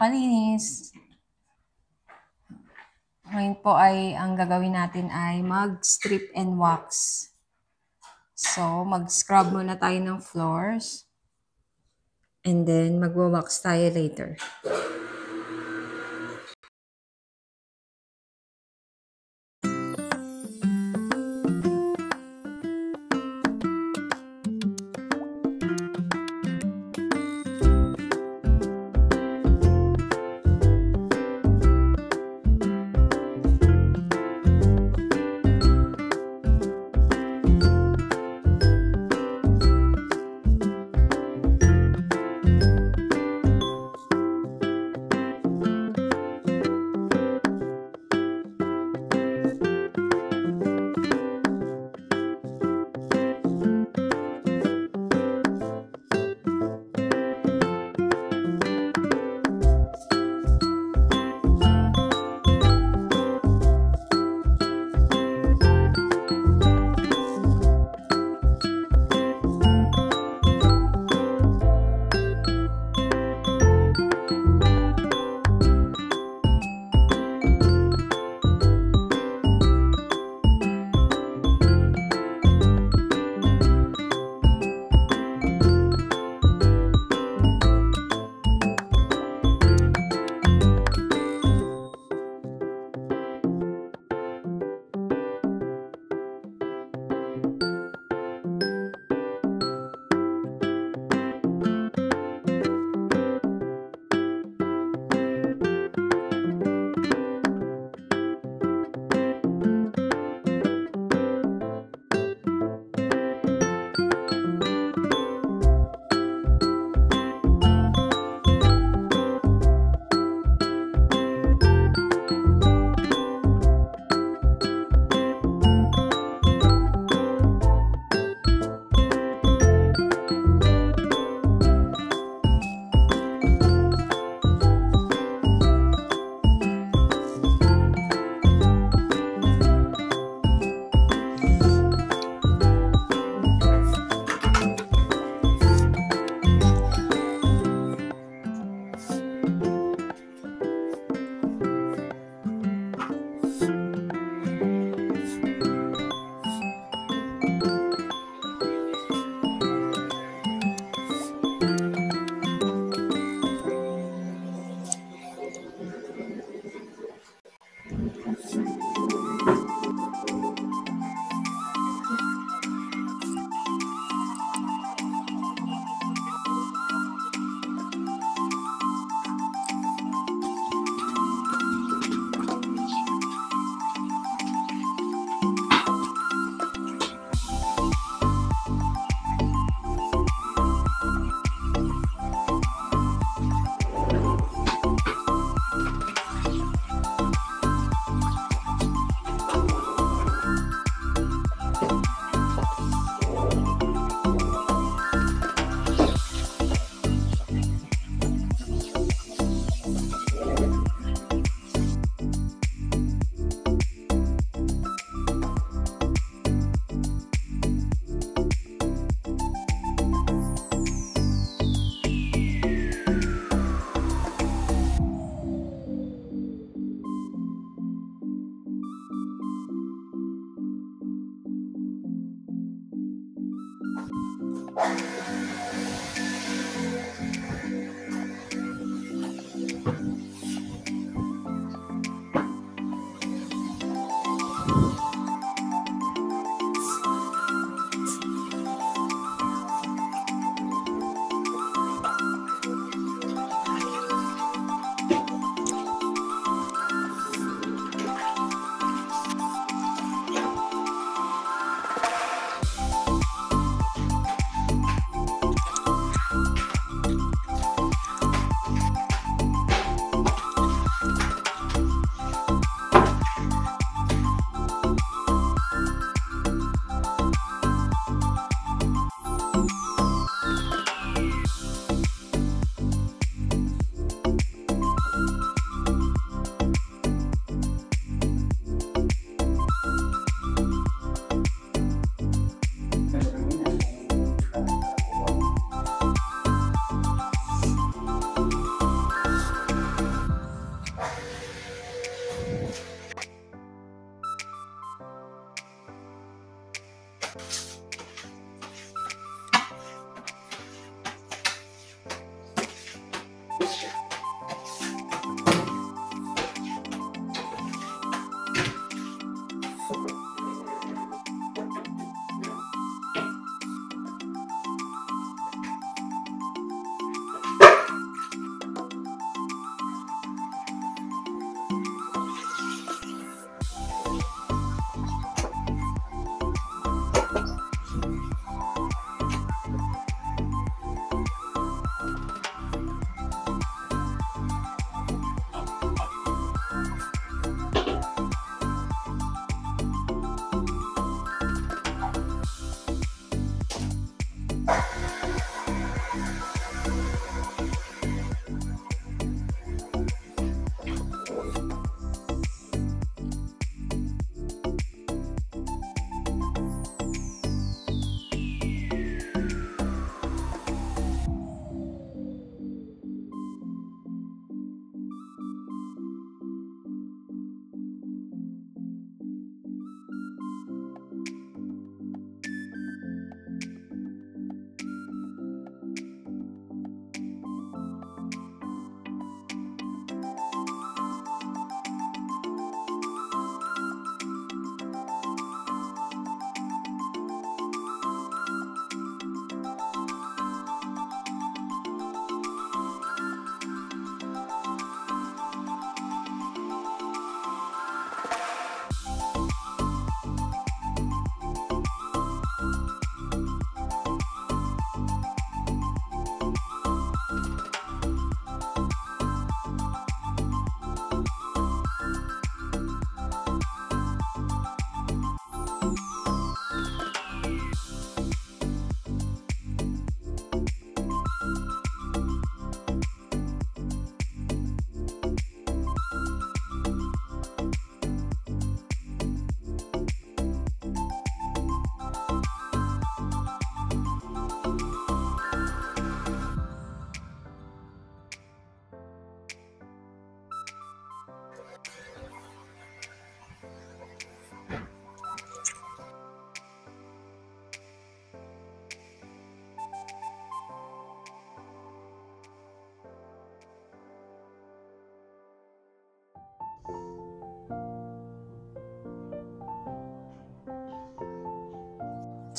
kalinis. Ngayon po ay ang gagawin natin ay mag-strip and wax. So, mag-scrub muna tayo ng floors. And then, magwa-wax tayo later.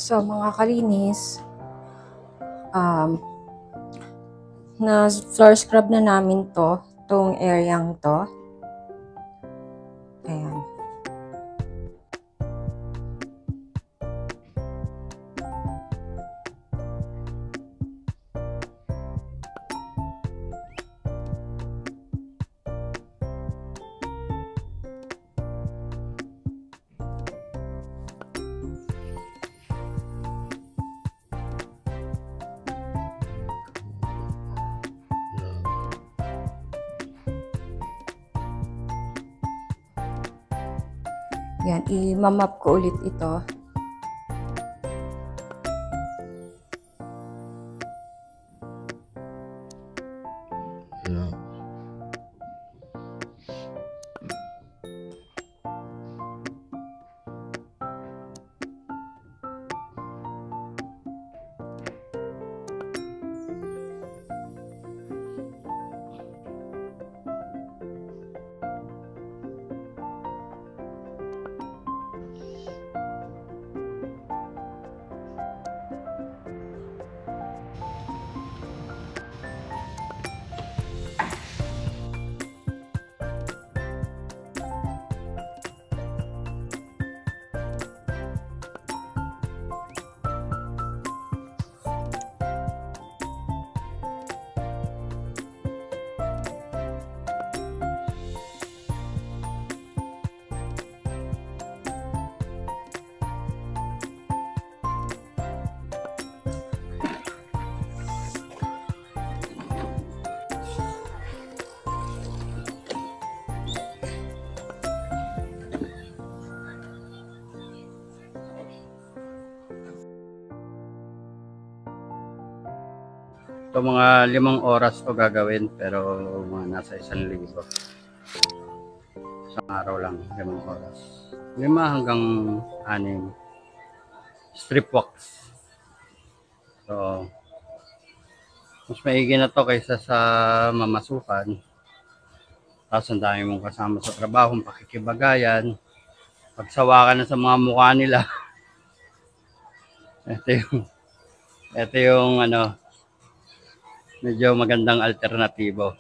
So mga kalinis, na floor scrub na namin tong areang to. Ayan. Yan, i-map ko ulit ito. Ito mga 5 oras ko gagawin, pero mga nasa 1,000. Isang araw lang, 5 oras. 5 hanggang 6 strip walks. So, mas maigi na to kaysa sa mamasukan. Tapos ang dami mong kasama sa trabaho, pakikibagayan. Pagsawa ka na sa mga mukha nila. ito yung ano, medyo magandang alternatibo.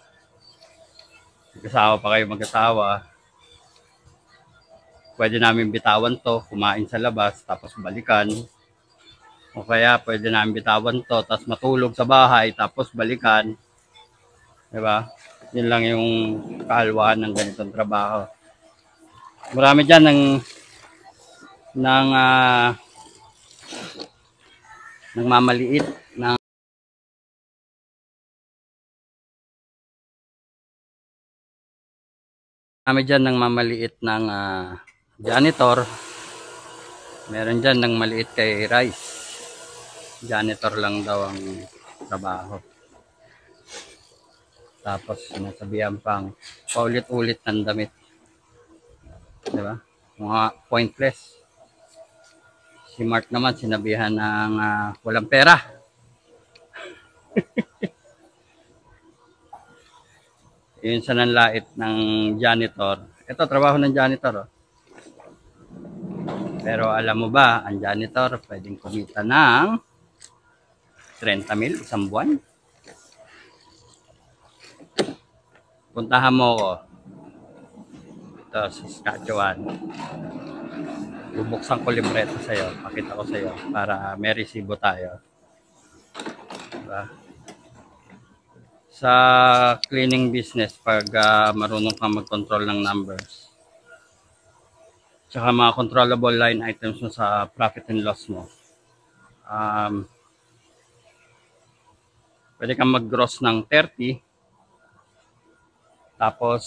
Mag-asawa pa kayo mag-asawa. Pwede namin bitawan to, kumain sa labas, tapos balikan. O kaya pwede namin bitawan to, tapos matulog sa bahay, tapos balikan. Diba? Yun lang yung kahalwaan ng ganitong trabaho. Marami dyan ng mamaliit ng mamaliit ng janitor. Meron dyan ng maliit kay Rice. Janitor lang daw ang trabaho. Tapos sinasabihan pang paulit-ulit ng damit. Diba? Mga pointless. Si Mark naman sinabihan ng walang pera. Yun sa nanlait ng janitor. Ito, trabaho ng janitor. Oh. Pero alam mo ba, ang janitor pwedeng kumita ng 30,000 isang buwan. Puntahan mo ko. Ito, sa Saskatchewan. Bubuksan ko libreto sa'yo. Pakita ko sa'yo para may resibo tayo. Diba? Sa cleaning business, pag marunong kang mag-control ng numbers, tsaka mga controllable line items mo sa profit and loss mo, pwede kang mag-gross ng 30, tapos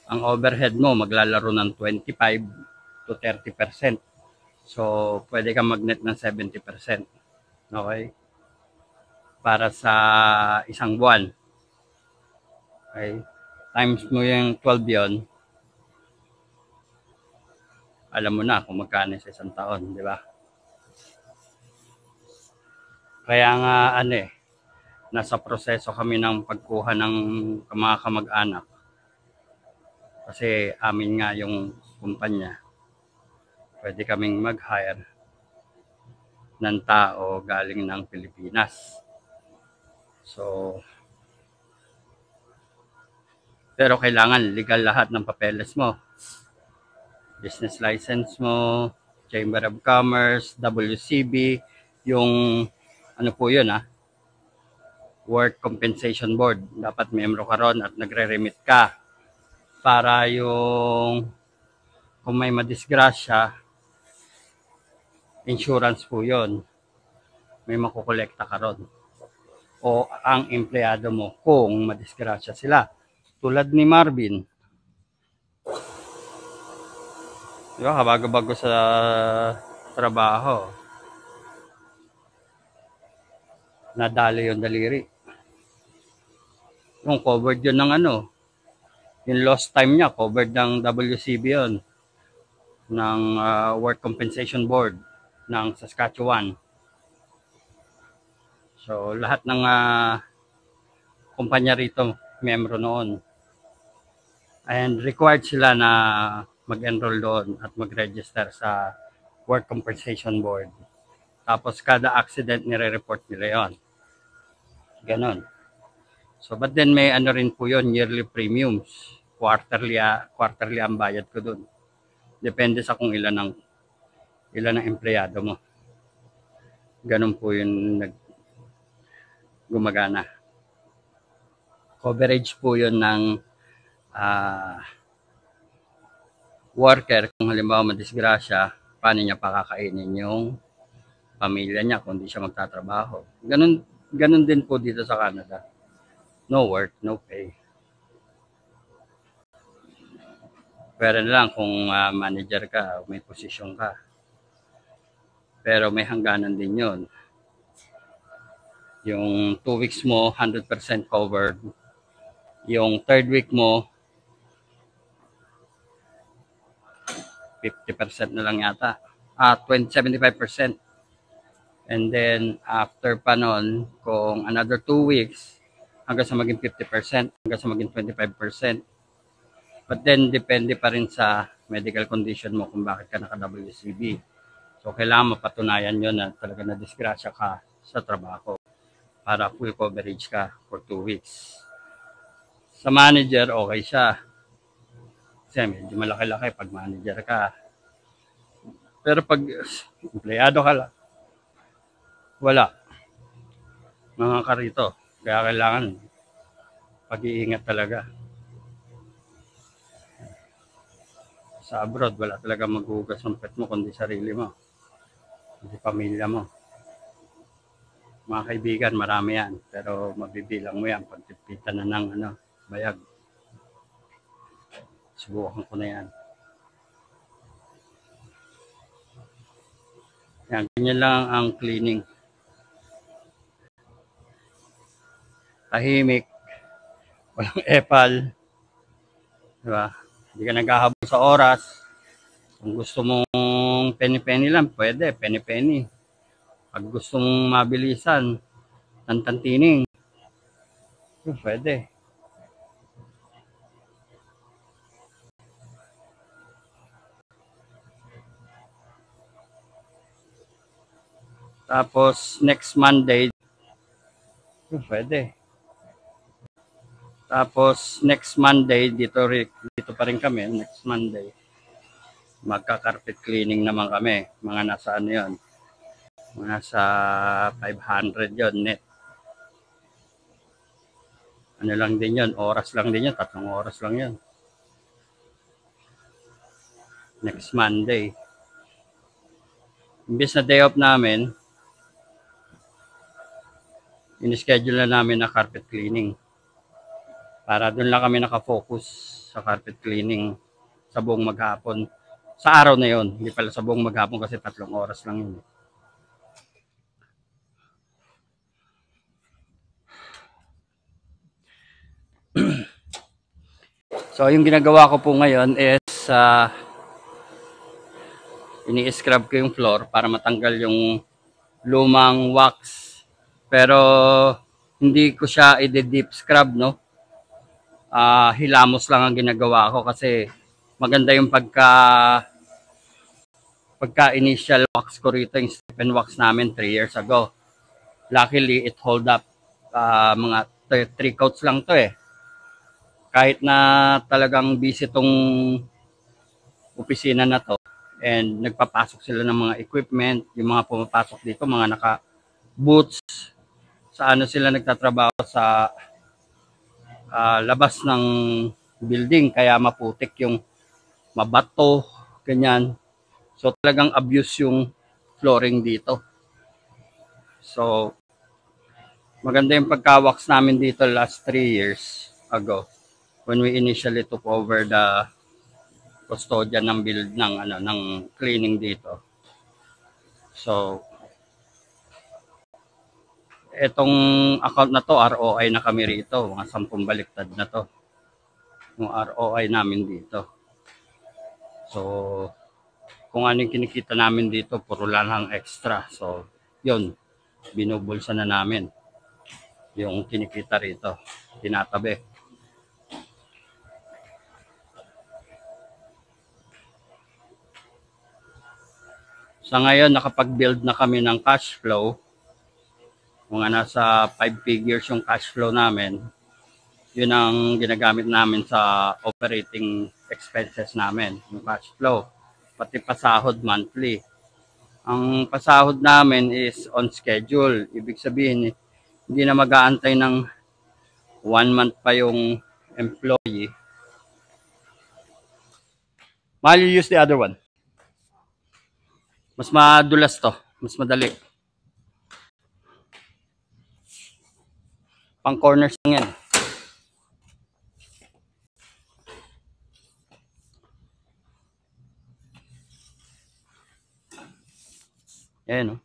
ang overhead mo maglalaro ng 25 to 30%. So, pwede kang mag-net ng 70%. Okay? Para sa isang buwan. Okay? Times mo yung 12 yon, alam mo na kung magkano sa isang taon, di ba? Kaya nga nasa proseso kami ng pagkuha ng mga kamag-anak. Kasi amin nga yung kumpanya. Pwede kaming mag-hire. ng tao galing ng Pilipinas. So, pero kailangan legal lahat ng papeles mo. Business license mo, Chamber of Commerce, WCB, yung ano po yun Work Compensation Board. Dapat miyembro ka ron at nagre-remit ka para yung kung may madisgrasya, insurance po yun. May makukolekta ka ron. O ang empleyado mo kung madisgrasya sila. Tulad ni Marvin. Di ba, kabago-bago sa trabaho. Nadali yung daliri. Yung covered yun ng yung lost time niya, covered ng WCB yun. Ng Work Compensation Board ng Saskatchewan. So, lahat ng kumpanya rito, miyembro noon. And required sila na mag-enroll doon at mag-register sa Work Compensation Board. Tapos kada accident nire-report nila yon. Ganon. So but then may rin po yon, yearly premiums. Quarterly ang bayad ko doon. Depende sa kung ilan ang empleyado mo. Ganon po yun gumagana. Coverage po yun ng worker. Kung halimbawa madisgrasya, paano niya pakakainin yung pamilya niya kung di siya magtatrabaho. Ganun din po dito sa Canada. No work, no pay. Pero lang kung manager ka, may posisyon ka. Pero may hangganan din yun. Yung 2 weeks mo, 100% covered. Yung 3rd week mo, 50% na lang yata. 75%. And then, after pa nun, kung another 2 weeks, hanggang sa maging 50%, hanggang sa maging 25%. But then, depende pa rin sa medical condition mo kung bakit ka naka-WCB. So, kailangan mapatunayan yun na talaga na-disgrasya ka sa trabaho para full coverage ka for 2 weeks. Sa manager, okay siya. Kasi medyo malaki-laki pag manager ka. Pero pag empleyado ka lang, wala. Mga karito. Kaya kailangan pag-iingat talaga. Sa abroad, wala talaga maghugas ng pet mo kundi sarili mo. Kundi pamilya mo. Mga kaibigan, marami yan. Pero mabibilang mo yan pag tipitan na ng bayag. Subukan ko na yan. Yan, ganyan lang ang cleaning. Tahimik. Walang epal. Diba? Hindi ka naghahabol sa oras. Kung gusto mong penny-penny lang, pwede. Penny-penny. Pag gusto mong mabilisan, tantantining, pwede. Tapos, next Monday, pwede. Tapos, next Monday, dito pa rin kami, next Monday, magka-carpet cleaning naman kami. Mga nasa yun? Mga nasa 500 yun, net. Ano lang din yun, oras lang din yun, 3 oras lang yun. Next Monday. Imbes na day off namin, in-schedule na namin na carpet cleaning. Para doon lang kami nakafocus sa carpet cleaning sa buong maghapon. Sa araw na yon, hindi pala sa buong maghapon kasi 3 oras lang yun. So, yung ginagawa ko po ngayon is ini-scrub ko yung floor para matanggal yung lumang wax. Pero hindi ko siya i-deep scrub, no? Hilamos lang ang ginagawa ko kasi maganda yung pagka initial wax ko rito, yung strip and wax namin 3 years ago. Luckily, it hold up. Mga 3 coats lang to eh. Kahit na talagang busy tong opisina na to, and nagpapasok sila ng mga equipment, yung mga pumapasok dito, mga naka-boots, sa ano sila nagtatrabaho sa labas ng building, kaya maputik yung mabato, ganyan. So talagang abuse yung flooring dito. So maganda yung pagka-wax namin dito last 3 years ago when we initially took over the custodian ng build ng cleaning dito. So etong account na to, ROI na kami rito, mga 10 baliktad na to. Yung ROI namin dito. So kung ano yung kinikita namin dito, puro lang extra. So yun, binubulsa na namin yung kinikita rito, tinatabi. Sa ngayon, nakapag-build na kami ng cash flow. Mga nasa 5 figures yung cash flow namin. Yun ang ginagamit namin sa operating expenses namin, yung cash flow. Pati pasahod monthly. Ang pasahod namin is on schedule. Ibig sabihin, hindi na mag-aantay ng 1 month pa yung employee. Mahal, you use the other one. Mas madulas to. Mas madali. Pang corners lang yan. Ayan, no?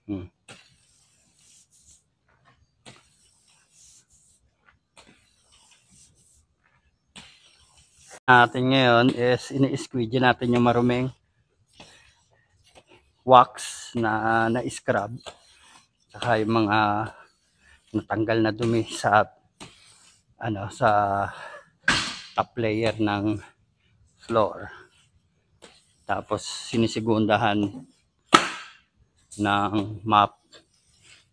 Natin ngayon is ini-squeegee natin yung maruming wax na na-scrub, saka yung mga natanggal na dumi sa sa top layer ng floor. Tapos sinisigundahan ng map.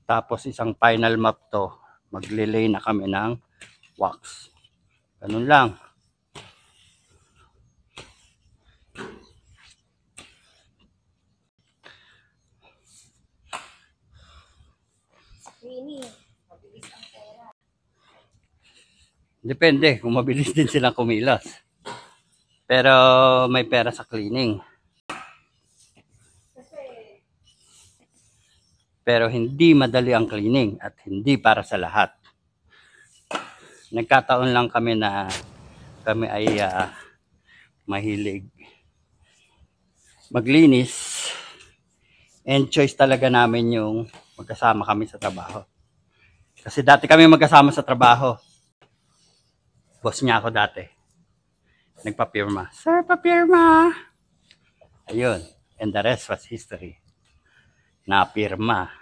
Tapos isang final map to, maglilay na kami ng wax. Ganun lang. Depende kung mabilis din silang kumilos. Pero may pera sa cleaning. Pero hindi madali ang cleaning at hindi para sa lahat. Nagkataon lang kami na kami ay mahilig maglinis, and choice talaga namin yung magkasama kami sa trabaho. Kasi dati kami magkasama sa trabaho. Boss niya ako dati. Nagpapirma. Sir, papirma! Ayun. And the rest was history. Napirma.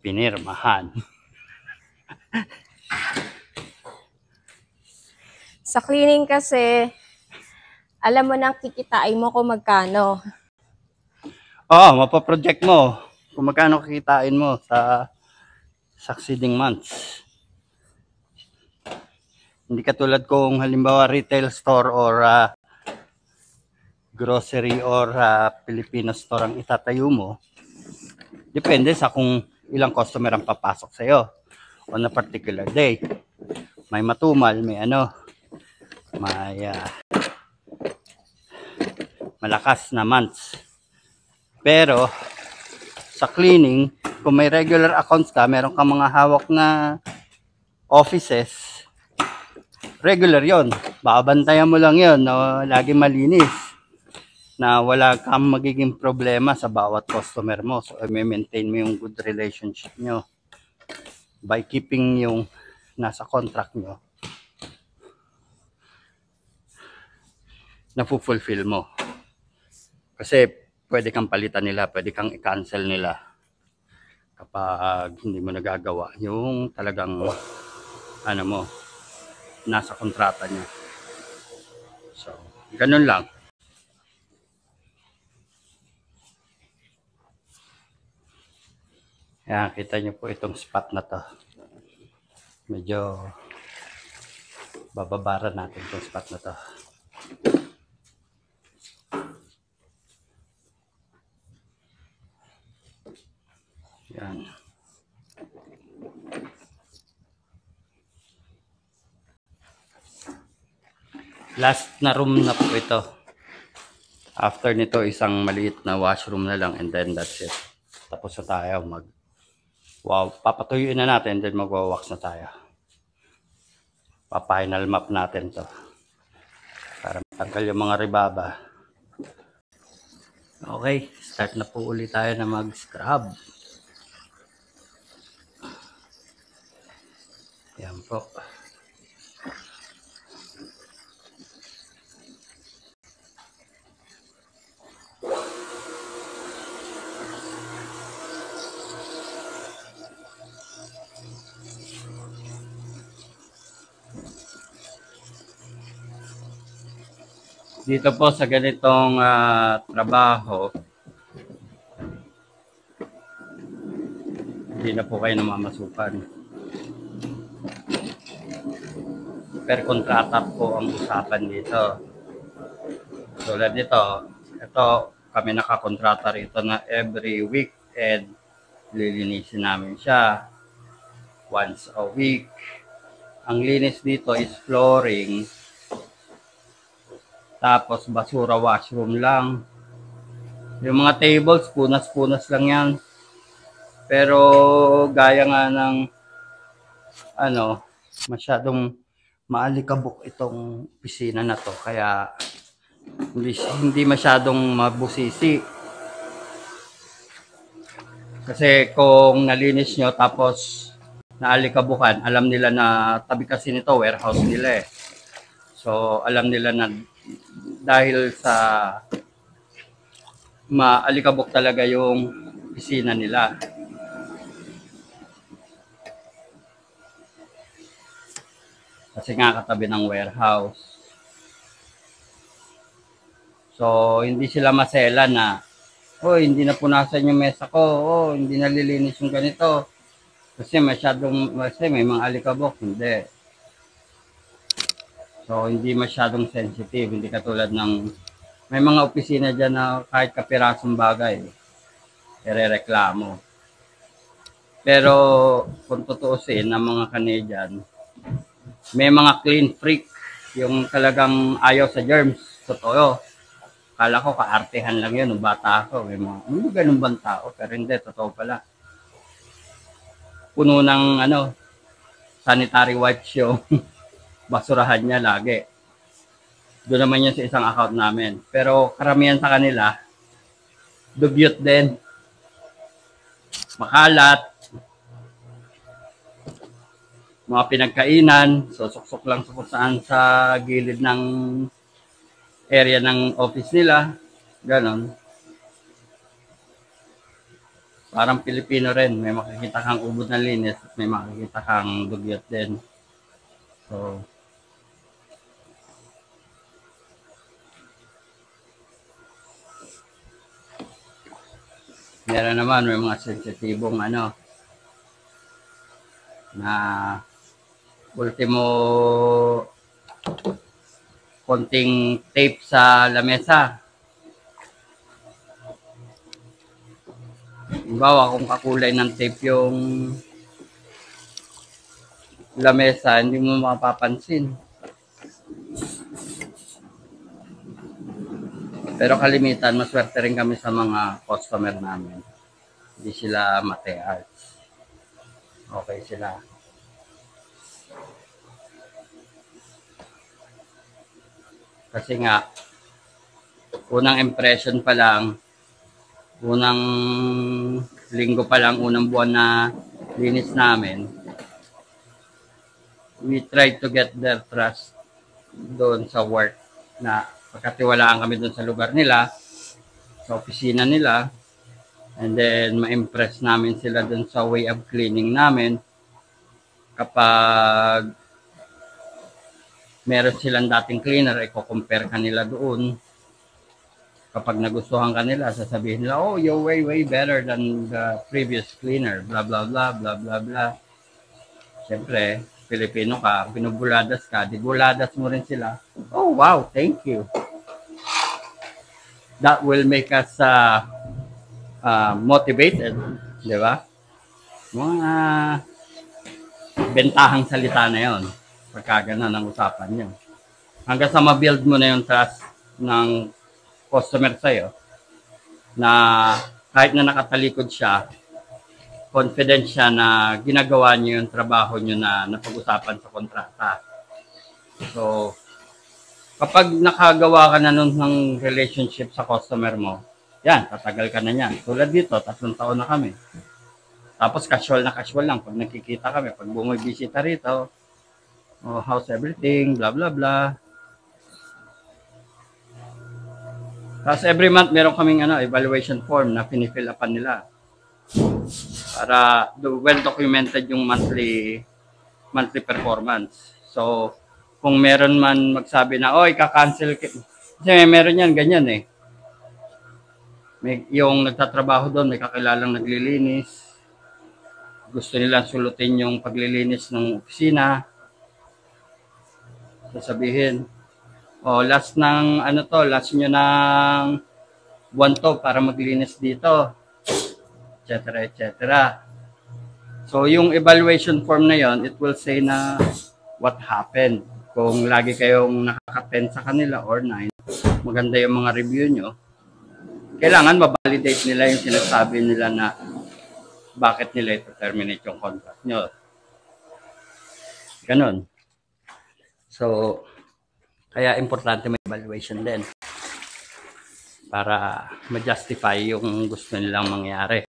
Pinirmahan. Sa cleaning kasi, alam mo nang kikitain mo kung magkano. Oo, mapaproject mo kung magkano kikitain mo sa succeeding months. Hindi katulad kung halimbawa retail store or grocery or Filipino store ang itatayo mo. Depende sa kung ilang customer ang papasok sa'yo on a particular day. May matumal, may may malakas na months. Pero sa cleaning, kung may regular accounts ka, meron kang mga hawak na offices, regular yon. Babantayan mo lang yon, no? Lagi malinis, na wala kang magiging problema sa bawat customer mo. So may maintain mo yung good relationship nyo by keeping yung nasa contract nyo, na-fulfill mo. Kasi pwede kang palitan nila, pwede kang i-cancel nila kapag hindi mo nagagawa yung talagang mo, nasa kontrata niya. So, ganun lang. Yan, kita nyo po itong spot na to. Medyo bababara natin itong spot na to. Yan. Last na room na po ito. After nito, isang maliit na washroom na lang and then that's it. Tapos na tayo papatuyuin na natin and then magwa-wax na tayo. Pa-final map natin to. Para matanggal yung mga ribaba. Okay, start na po ulit tayo na mag-scrub. Yan po. Dito po sa ganitong trabaho, hindi na po kayo namamasukan. Per kontrata po ang usapan dito. Tulad nito, ito kami nakakontrata rito na every week and lilinisin namin siya once a week. Ang linis dito is flooring. Tapos basura washroom lang. Yung mga tables, punas-punas lang yan. Pero gaya nga ng masyadong maalikabok itong pisina na to. Kaya hindi masyadong mabusisi. Kasi kung nalinis nyo tapos naalikabukan, alam nila na tabi kasi nito warehouse nila eh. So alam nila na dahil sa maalikabok talaga yung pisina nila. Kasi nga katabi ng warehouse. So hindi sila masela na, oh, hindi na punasan yung mesa ko, oh, hindi nalilinis yung ganito. Kasi may mga alikabok, hindi. So, hindi masyadong sensitive. Hindi katulad ng, may mga opisina dyan na kahit kapirasong bagay, irereklamo. Pero, kung tutuusin ng mga Canadian, may mga clean freak, yung talagang ayaw sa germs. Totoo. Kala ko kaartehan lang yun, nung bata ako. May mga, ganun bang tao? Pero hindi, totoo pala. Puno ng, sanitary wipes yung basurahan niya lagi. Doon naman yan sa isang account namin. Pero karamihan sa kanila, dugyot din. Makalat. Mga pinagkainan. So, suksok lang saan sa gilid ng area ng office nila. Ganon. Parang Pilipino rin. May makikita kang ubod na linis at may makikita kang dugyot din. So, meron naman, may mga sensitibong na ultimo konting tape sa lamesa. Halimbawa, kung kakulay ng tape yung lamesa, hindi mo mapapansin. Pero kalimitan, maswerte rin kami sa mga customer namin. Hindi sila mate-arts. Okay sila. Kasi nga, unang impression pa lang, unang linggo pa lang, unang buwan na linis namin, we try to get their trust doon sa work na pagkatiwalaan kami doon sa lugar nila, sa opisina nila, and then ma-impress namin sila doon sa way of cleaning namin. Kapag meron silang dating cleaner, i-compare ka nila doon. Kapag nagustuhan ka nila, sasabihin nila, oh, you're way, way better than the previous cleaner, blah, blah, blah, blah, blah, blah. Siyempre, Pilipino ka, binubuladas ka, di buladas mo rin sila. Oh, wow, thank you. That will make us motivated, di ba? Mga bentahang salita na yon pagka ganun ang usapan nyo. Hanggang sa ma-build mo na yung trust ng customer sa'yo na kahit na nakatalikod siya, confident siya na ginagawa niyo yung trabaho niyo na napag-usapan sa kontrata. So, kapag nakagawa ka na nun ng relationship sa customer mo, yan, tatagal ka na yan. Tulad dito, 3 taon na kami. Tapos casual na casual lang pag nakikita kami, pag bumibisita rito, oh, how's everything, blah, blah, blah. Tapos every month, meron kaming evaluation form na pinifill upan nila. Para well documented yung monthly performance. So, kung meron man magsabi na, oy, ka-cancel. Kasi meron yan, ganyan eh. Yung nagtatrabaho doon, may kakilalang naglilinis. Gusto nilang sulutin yung paglilinis ng opisina. Sasabihin, last nyo ng buwan to para maglinis dito, etc., etc. So, yung evaluation form na yon, it will say na what happened. Kung lagi kayong nakaka-10 sa kanila or 9, maganda yung mga review nyo, kailangan ma-validate nila yung sinasabi nila na bakit nila ito terminate yung contract nyo. Ganon. So, kaya importante may evaluation din para ma-justify yung gusto nilang mangyari.